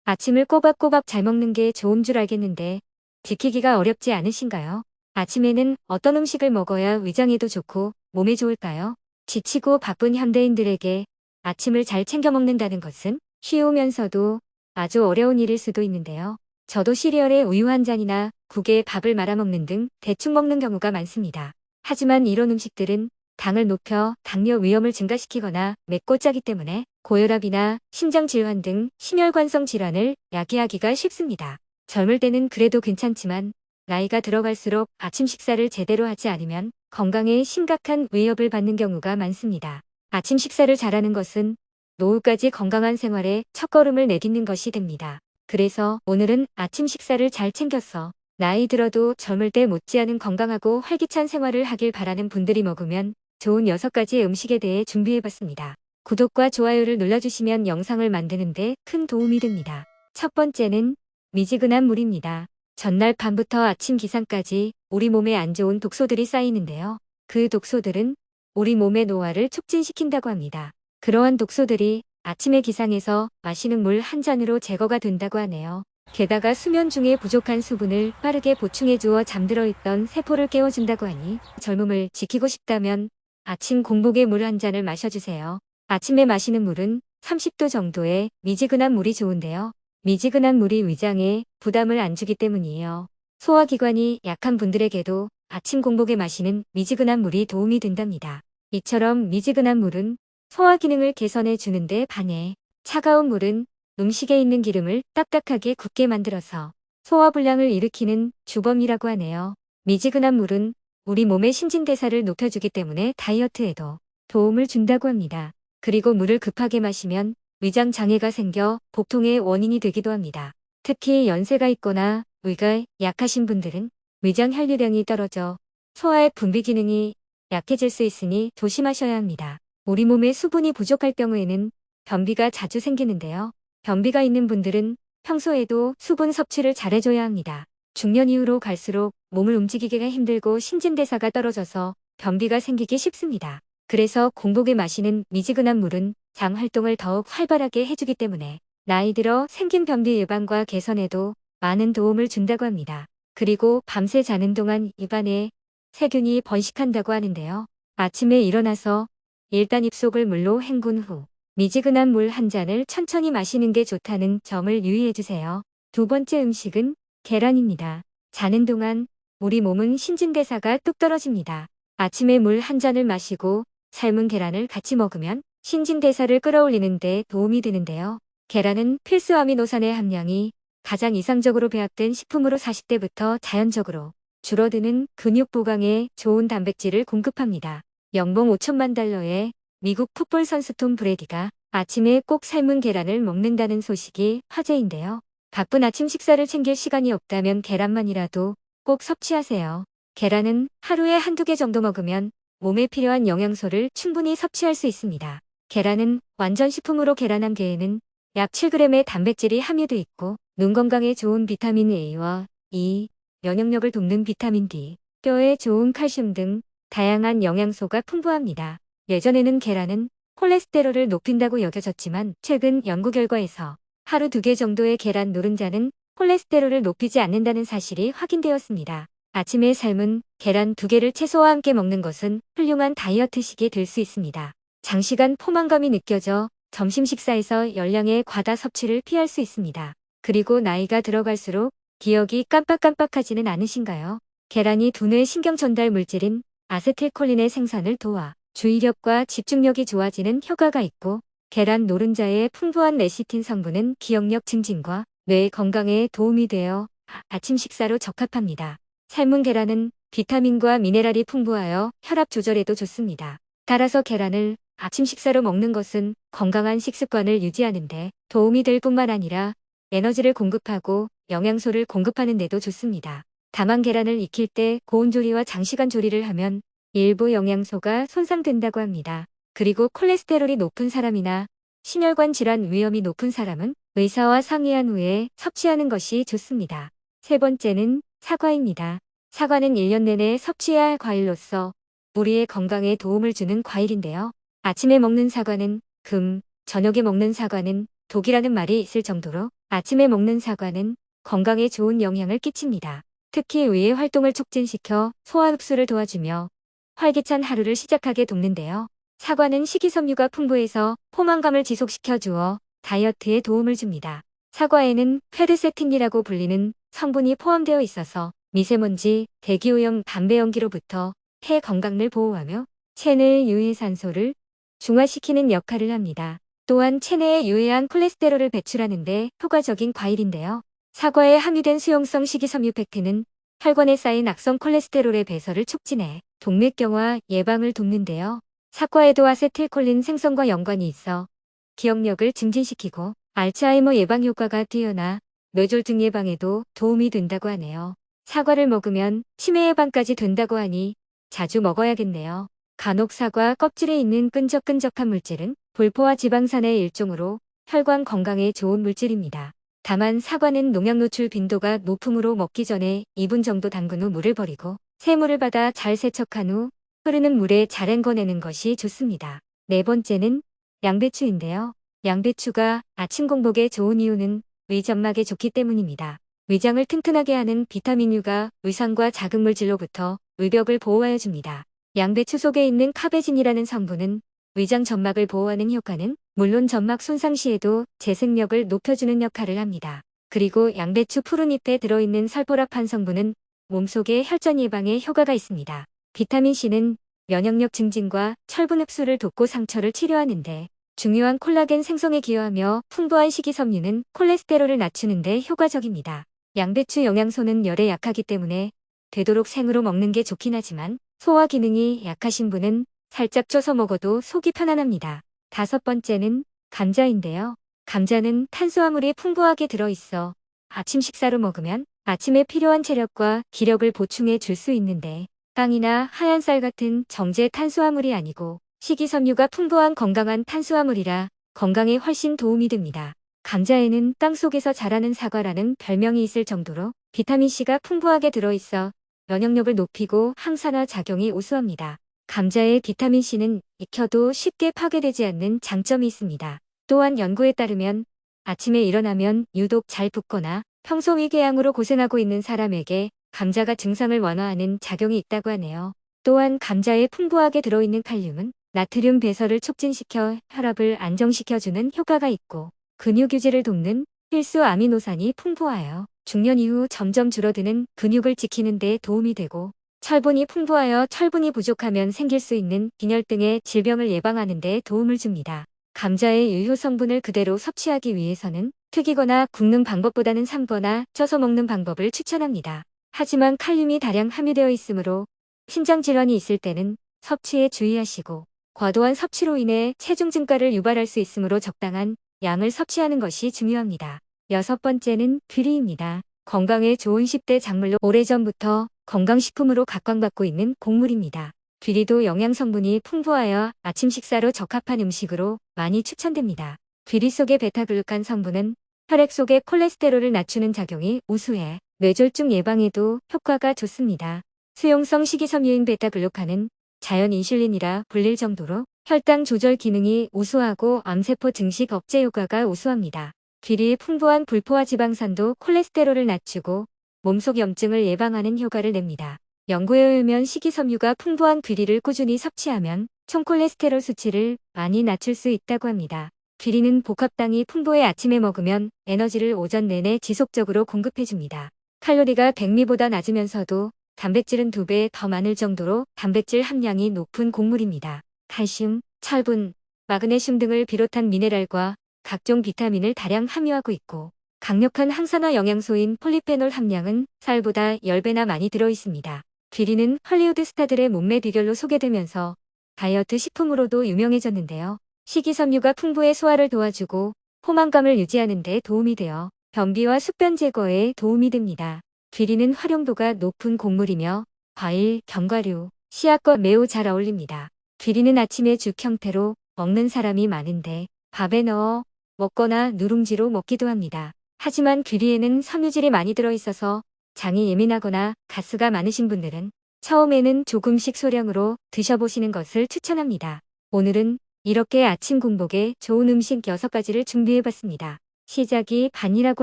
아침을 꼬박꼬박 잘 먹는 게 좋은 줄 알겠는데 지키기가 어렵지 않으신가요? 아침에는 어떤 음식을 먹어야 위장에도 좋고 몸에 좋을까요? 지치고 바쁜 현대인들에게 아침을 잘 챙겨 먹는다는 것은 쉬우면서도 아주 어려운 일일 수도 있는데요. 저도 시리얼에 우유 한 잔이나 국에 밥을 말아 먹는 등 대충 먹는 경우가 많습니다. 하지만 이런 음식들은 당을 높여 당뇨 위험을 증가시키거나 맵고 짜기 때문에 고혈압이나 심장질환 등 심혈관성 질환을 야기하기가 쉽습니다. 젊을 때는 그래도 괜찮지만 나이가 들어갈수록 아침 식사를 제대로 하지 않으면 건강에 심각한 위협을 받는 경우가 많습니다. 아침 식사를 잘하는 것은 노후까지 건강한 생활의 첫걸음을 내딛는 것이 됩니다. 그래서 오늘은 아침 식사를 잘 챙겨서 나이 들어도 젊을 때 못지않은 건강하고 활기찬 생활을 하길 바라는 분들이 먹으면 좋은 6가지의 음식에 대해 준비해봤습니다. 구독과 좋아요를 눌러주시면 영상을 만드는데 큰 도움이 됩니다. 첫 번째는 미지근한 물입니다. 전날 밤부터 아침 기상까지 우리 몸에 안 좋은 독소들이 쌓이는데요. 그 독소들은 우리 몸의 노화를 촉진시킨다고 합니다. 그러한 독소들이 아침의 기상에서 마시는 물 한 잔으로 제거가 된다고 하네요. 게다가 수면 중에 부족한 수분을 빠르게 보충해 주어 잠들어 있던 세포를 깨워준다고 하니 젊음을 지키고 싶다면 아침 공복에 물 한 잔을 마셔주세요. 아침에 마시는 물은 30도 정도의 미지근한 물이 좋은데요. 미지근한 물이 위장에 부담을 안 주기 때문이에요. 소화기관이 약한 분들에게도 아침 공복에 마시는 미지근한 물이 도움이 된답니다. 이처럼 미지근한 물은 소화 기능을 개선해 주는데 반해 차가운 물은 음식에 있는 기름을 딱딱하게 굳게 만들어서 소화불량을 일으키는 주범이라고 하네요. 미지근한 물은 우리 몸의 신진대사를 높여주기 때문에 다이어트에도 도움을 준다고 합니다. 그리고 물을 급하게 마시면 위장 장애가 생겨 복통의 원인이 되기도 합니다. 특히 연세가 있거나 위가 약하신 분들은 위장 혈류량이 떨어져 소화의 분비 기능이 약해질 수 있으니 조심하셔야 합니다. 우리 몸에 수분이 부족할 경우에는 변비가 자주 생기는데요. 변비가 있는 분들은 평소에도 수분 섭취를 잘해줘야 합니다. 중년 이후로 갈수록 몸을 움직이기가 힘들고 신진대사가 떨어져서 변비가 생기기 쉽습니다. 그래서 공복에 마시는 미지근한 물은 장 활동을 더욱 활발하게 해주기 때문에 나이 들어 생긴 변비 예방과 개선에도 많은 도움을 준다고 합니다. 그리고 밤새 자는 동안 입안에 세균이 번식한다고 하는데요. 아침에 일어나서 일단 입속을 물로 헹군 후 미지근한 물 한 잔을 천천히 마시는 게 좋다는 점을 유의해주세요. 두 번째 음식은 계란입니다. 자는 동안 우리 몸은 신진대사가 뚝 떨어집니다. 아침에 물 한 잔을 마시고 삶은 계란을 같이 먹으면 신진대사를 끌어올리는 데 도움이 되는데요. 계란은 필수 아미노산의 함량이 가장 이상적으로 배합된 식품으로 40대부터 자연적으로 줄어드는 근육 보강에 좋은 단백질을 공급합니다. 연봉 5천만 달러의 미국 풋볼 선수 톰 브레디가 아침에 꼭 삶은 계란을 먹는다는 소식이 화제인데요. 바쁜 아침 식사를 챙길 시간이 없다면 계란만이라도 꼭 섭취하세요. 계란은 하루에 한두 개 정도 먹으면 몸에 필요한 영양소를 충분히 섭취할 수 있습니다. 계란은 완전 식품으로 계란 한 개에는 약 7g의 단백질이 함유돼 있고 눈 건강에 좋은 비타민 A와 E, 면역력을 돕는 비타민 D, 뼈에 좋은 칼슘 등 다양한 영양소가 풍부합니다. 예전에는 계란은 콜레스테롤을 높인다고 여겨졌지만 최근 연구 결과에서 하루 2개 정도의 계란 노른자는 콜레스테롤을 높이지 않는다는 사실이 확인되었습니다. 아침에 삶은 계란 2개를 채소와 함께 먹는 것은 훌륭한 다이어트식이 될 수 있습니다. 장시간 포만감이 느껴져 점심 식사에서 열량의 과다 섭취를 피할 수 있습니다. 그리고 나이가 들어갈수록 기억이 깜빡깜빡하지는 않으신가요? 계란이 두뇌 신경 전달 물질인 아세틸콜린의 생산을 도와 주의력과 집중력이 좋아지는 효과가 있고 계란 노른자의 풍부한 레시틴 성분은 기억력 증진과 뇌 건강에 도움이 되어 아침 식사로 적합합니다. 삶은 계란은 비타민과 미네랄이 풍부하여 혈압 조절에도 좋습니다. 따라서 계란을 아침 식사로 먹는 것은 건강한 식습관을 유지하는 데 도움이 될 뿐만 아니라 에너지를 공급하고 영양소를 공급하는 데도 좋습니다. 다만 계란을 익힐 때 고온 조리와 장시간 조리를 하면 일부 영양소가 손상된다고 합니다. 그리고 콜레스테롤이 높은 사람이나 심혈관 질환 위험이 높은 사람은 의사와 상의한 후에 섭취하는 것이 좋습니다. 세 번째는 사과입니다. 사과는 1년 내내 섭취해야 할 과일로서 우리의 건강에 도움을 주는 과일인데요. 아침에 먹는 사과는 금, 저녁에 먹는 사과는 독이라는 말이 있을 정도로 아침에 먹는 사과는 건강에 좋은 영향을 끼칩니다. 특히 의의 활동을 촉진시켜 소화 흡수를 도와주며 활기찬 하루를 시작하게 돕는데요. 사과는 식이섬유가 풍부해서 포만감을 지속시켜 주어 다이어트에 도움을 줍니다. 사과에는 페르세틴이라고 불리는 성분이 포함되어 있어서 미세먼지, 대기오염, 담배 연기로부터 폐 건강을 보호하며 체내 유해산소를 중화시키는 역할을 합니다. 또한 체내에 유해한 콜레스테롤을 배출하는 데 효과적인 과일인데요. 사과에 함유된 수용성 식이섬유 팩틴은 혈관에 쌓인 악성 콜레스테롤의 배설을 촉진해 동맥경화 예방을 돕는데요. 사과에도 아세틸콜린 생성과 연관이 있어 기억력을 증진시키고 알츠하이머 예방 효과가 뛰어나 뇌졸중 예방에도 도움이 된다고 하네요. 사과를 먹으면 치매 예방까지 된다고 하니 자주 먹어야겠네요. 간혹 사과 껍질에 있는 끈적끈적한 물질은 불포화 지방산의 일종으로 혈관 건강에 좋은 물질입니다. 다만 사과는 농약 노출 빈도가 높으므로 먹기 전에 2분 정도 담근 후 물을 버리고 새물을 받아 잘 세척한 후 흐르는 물에 잘 헹궈내는 것이 좋습니다. 네 번째는 양배추인데요. 양배추가 아침 공복에 좋은 이유는 위점막에 좋기 때문입니다. 위장을 튼튼하게 하는 비타민 U가 위산과 자극물질로부터 위벽을 보호하여 줍니다. 양배추 속에 있는 카베진이라는 성분은 위장 점막을 보호하는 효과는 물론 점막 손상 시에도 재생력을 높여주는 역할을 합니다. 그리고 양배추 푸른잎에 들어있는 설보라판 성분은 몸속의 혈전 예방에 효과가 있습니다. 비타민C는 면역력 증진과 철분 흡수를 돕고 상처를 치료하는데 중요한 콜라겐 생성에 기여하며 풍부한 식이섬유는 콜레스테롤을 낮추는 데 효과적입니다. 양배추 영양소는 열에 약하기 때문에 되도록 생으로 먹는 게 좋긴 하지만 소화 기능이 약하신 분은 살짝 쪄서 먹어도 속이 편안합니다. 다섯 번째는 감자인데요. 감자는 탄수화물이 풍부하게 들어있어 아침 식사로 먹으면 아침에 필요한 체력과 기력을 보충해 줄 수 있는데 빵이나 하얀 쌀 같은 정제 탄수화물이 아니고 식이섬유가 풍부한 건강한 탄수화물이라 건강에 훨씬 도움이 됩니다. 감자에는 땅속에서 자라는 사과라는 별명이 있을 정도로 비타민C가 풍부하게 들어있어 면역력을 높이고 항산화 작용이 우수합니다. 감자의 비타민C는 익혀도 쉽게 파괴되지 않는 장점이 있습니다. 또한 연구에 따르면 아침에 일어나면 유독 잘 붓거나 평소 위궤양으로 고생하고 있는 사람에게 감자가 증상을 완화하는 작용이 있다고 하네요. 또한 감자에 풍부하게 들어있는 칼륨은 나트륨 배설을 촉진시켜 혈압을 안정시켜주는 효과가 있고 근육 유지를 돕는 필수 아미노산이 풍부하여 중년 이후 점점 줄어드는 근육을 지키는 데 도움이 되고 철분이 풍부하여 철분이 부족하면 생길 수 있는 빈혈 등의 질병을 예방하는 데 도움을 줍니다. 감자의 유효 성분을 그대로 섭취하기 위해서는 튀기거나 굽는 방법보다는 삶거나 쪄서 먹는 방법을 추천합니다. 하지만 칼륨이 다량 함유되어 있으므로 신장 질환이 있을 때는 섭취에 주의하시고 과도한 섭취로 인해 체중 증가를 유발할 수 있으므로 적당한 양을 섭취하는 것이 중요합니다. 여섯 번째는 귀리입니다. 건강에 좋은 10대 작물로 오래전부터 건강식품으로 각광받고 있는 곡물입니다. 귀리도 영양성분이 풍부하여 아침 식사로 적합한 음식으로 많이 추천됩니다. 귀리 속의 베타글루칸 성분은 혈액 속의 콜레스테롤을 낮추는 작용이 우수해 뇌졸중 예방에도 효과가 좋습니다. 수용성 식이섬유인 베타글루칸은 자연 인슐린이라 불릴 정도로 혈당 조절 기능이 우수하고 암세포 증식 억제 효과가 우수합니다. 귀리의 풍부한 불포화 지방산도 콜레스테롤을 낮추고 몸속 염증을 예방하는 효과를 냅니다. 연구에 의하면 식이섬유가 풍부한 귀리를 꾸준히 섭취하면 총 콜레스테롤 수치를 많이 낮출 수 있다고 합니다. 귀리는 복합당이 풍부해 아침에 먹으면 에너지를 오전 내내 지속적으로 공급해줍니다. 칼로리가 100미보다 낮으면서도 단백질은 2배 더 많을 정도로 단백질 함량이 높은 곡물입니다. 칼슘, 철분, 마그네슘 등을 비롯한 미네랄과 각종 비타민을 다량 함유하고 있고 강력한 항산화 영양소인 폴리페놀 함량은 쌀보다 10배나 많이 들어있습니다. 귀리는 헐리우드 스타들의 몸매 비결로 소개되면서 다이어트 식품으로도 유명해졌는데요. 식이섬유가 풍부해 소화를 도와주고 포만감을 유지하는 데 도움이 되어 변비와 숙변 제거에 도움이 됩니다. 귀리는 활용도가 높은 곡물이며 과일, 견과류, 씨앗과 매우 잘 어울립니다. 귀리는 아침에 죽 형태로 먹는 사람이 많은데 밥에 넣어 먹거나 누룽지로 먹기도 합니다. 하지만 귀리에는 섬유질이 많이 들어있어서 장이 예민하거나 가스가 많으신 분들은 처음에는 조금씩 소량으로 드셔보시는 것을 추천합니다. 오늘은 이렇게 아침 공복에 좋은 음식 6가지를 준비해봤습니다. 시작이 반이라고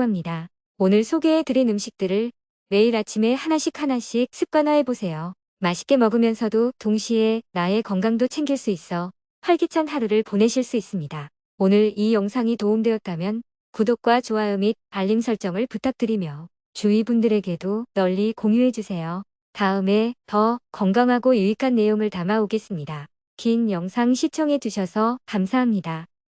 합니다. 오늘 소개해드린 음식들을 매일 아침에 하나씩 습관화해보세요. 맛있게 먹으면서도 동시에 나의 건강도 챙길 수 있어 활기찬 하루를 보내실 수 있습니다. 오늘 이 영상이 도움되었다면 구독과 좋아요 및 알림 설정을 부탁드리며 주위 분들에게도 널리 공유해주세요. 다음에 더 건강하고 유익한 내용을 담아오겠습니다. 긴 영상 시청해주셔서 감사합니다.